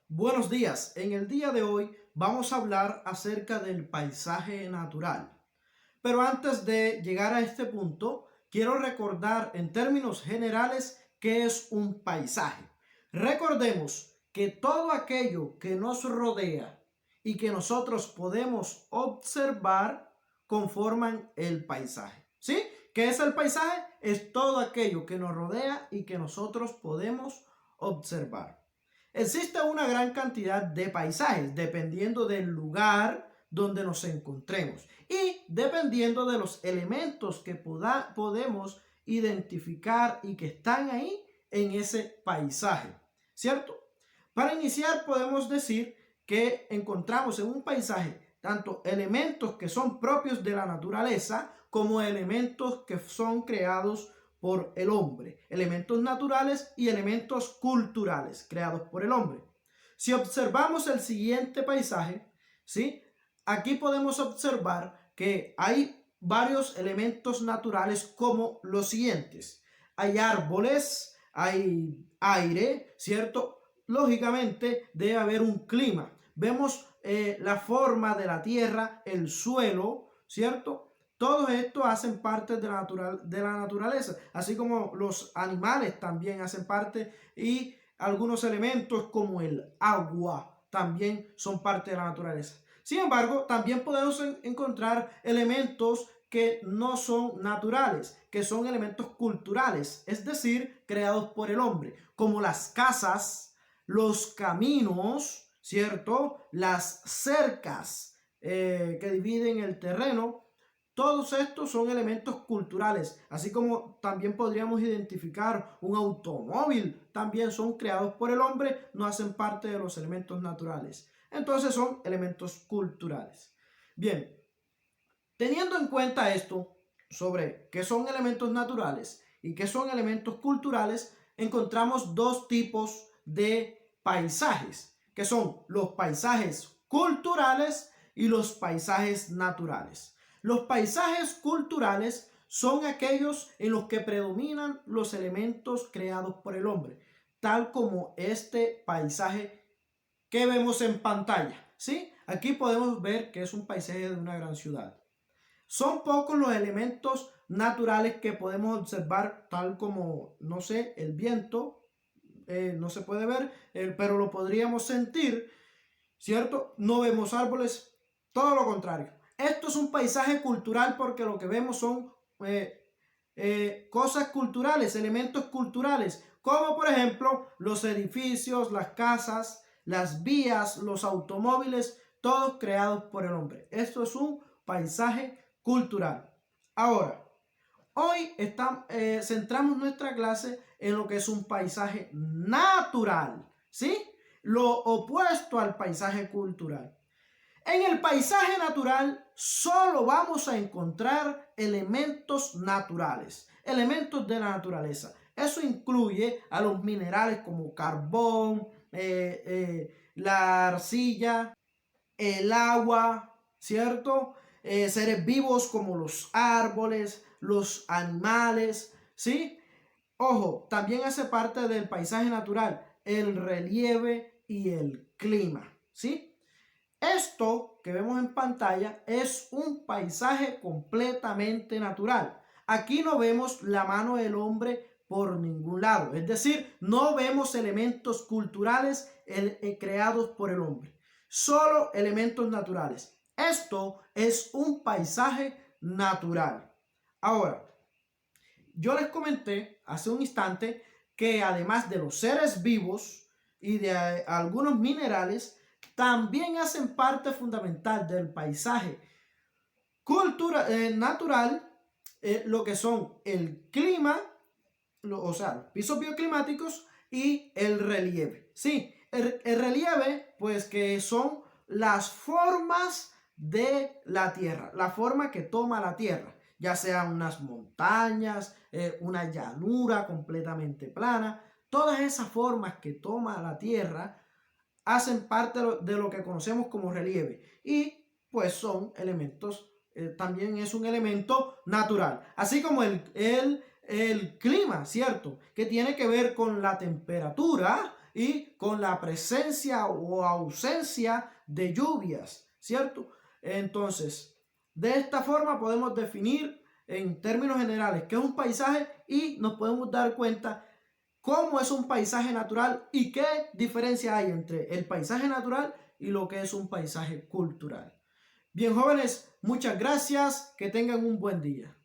Buenos días. En el día de hoy vamos a hablar acerca del paisaje natural. Pero antes de llegar a este punto, quiero recordar en términos generales qué es un paisaje. Recordemos que todo aquello que nos rodea y que nosotros podemos observar conforman el paisaje. ¿Sí? ¿Qué es el paisaje? Es todo aquello que nos rodea y que nosotros podemos observar. Existe una gran cantidad de paisajes dependiendo del lugar donde nos encontremos y dependiendo de los elementos que podemos identificar y que están ahí en ese paisaje, ¿cierto? Para iniciar podemos decir que encontramos en un paisaje tanto elementos que son propios de la naturaleza como elementos que son creados por el hombre, elementos naturales y elementos culturales creados por el hombre. Si observamos el siguiente paisaje, ¿sí? Aquí podemos observar que hay varios elementos naturales como los siguientes. Hay árboles, hay aire, ¿cierto? Lógicamente debe haber un clima. Vemos la forma de la tierra, el suelo, ¿cierto? Todo esto hacen parte de la naturaleza, así como los animales también hacen parte y algunos elementos como el agua también son parte de la naturaleza. Sin embargo, también podemos encontrar elementos que no son naturales, que son elementos culturales, es decir, creados por el hombre, como las casas, los caminos, ¿cierto? Las cercas que dividen el terreno. Todos estos son elementos culturales, así como también podríamos identificar un automóvil, también son creados por el hombre, no hacen parte de los elementos naturales. Entonces son elementos culturales. Bien, teniendo en cuenta esto sobre qué son elementos naturales y qué son elementos culturales, encontramos dos tipos de paisajes, que son los paisajes culturales y los paisajes naturales. Los paisajes culturales son aquellos en los que predominan los elementos creados por el hombre, tal como este paisaje que vemos en pantalla. ¿Sí? Aquí podemos ver que es un paisaje de una gran ciudad. Son pocos los elementos naturales que podemos observar, tal como, no sé, el viento, no se puede ver, pero lo podríamos sentir, ¿cierto? No vemos árboles, todo lo contrario. Esto es un paisaje cultural porque lo que vemos son cosas culturales, elementos culturales, como por ejemplo los edificios, las casas, las vías, los automóviles, todos creados por el hombre. Esto es un paisaje cultural. Ahora, hoy centramos nuestra clase en lo que es un paisaje natural, ¿sí? Lo opuesto al paisaje cultural. En el paisaje natural solo vamos a encontrar elementos naturales, elementos de la naturaleza. Eso incluye a los minerales como carbón, la arcilla, el agua, ¿cierto? Seres vivos como los árboles, los animales, ¿sí? Ojo, también hace parte del paisaje natural el relieve y el clima, ¿sí? Esto que vemos en pantalla es un paisaje completamente natural. Aquí no vemos la mano del hombre por ningún lado. Es decir, no vemos elementos culturales creados por el hombre. Solo elementos naturales. Esto es un paisaje natural. Ahora, yo les comenté hace un instante que además de los seres vivos y de algunos minerales, también hacen parte fundamental del paisaje natural, lo que son el clima, o sea, los pisos bioclimáticos y el relieve. Sí, el relieve, pues que son las formas de la tierra, la forma que toma la tierra, ya sean unas montañas, una llanura completamente plana, todas esas formas que toma la tierra hacen parte de lo que conocemos como relieve y pues son elementos, también es un elemento natural, así como el clima, ¿cierto? Que tiene que ver con la temperatura y con la presencia o ausencia de lluvias, ¿cierto? Entonces, de esta forma podemos definir en términos generales qué es un paisaje y nos podemos dar cuenta cómo es un paisaje natural y qué diferencia hay entre el paisaje natural y lo que es un paisaje cultural. Bien, jóvenes, muchas gracias, que tengan un buen día.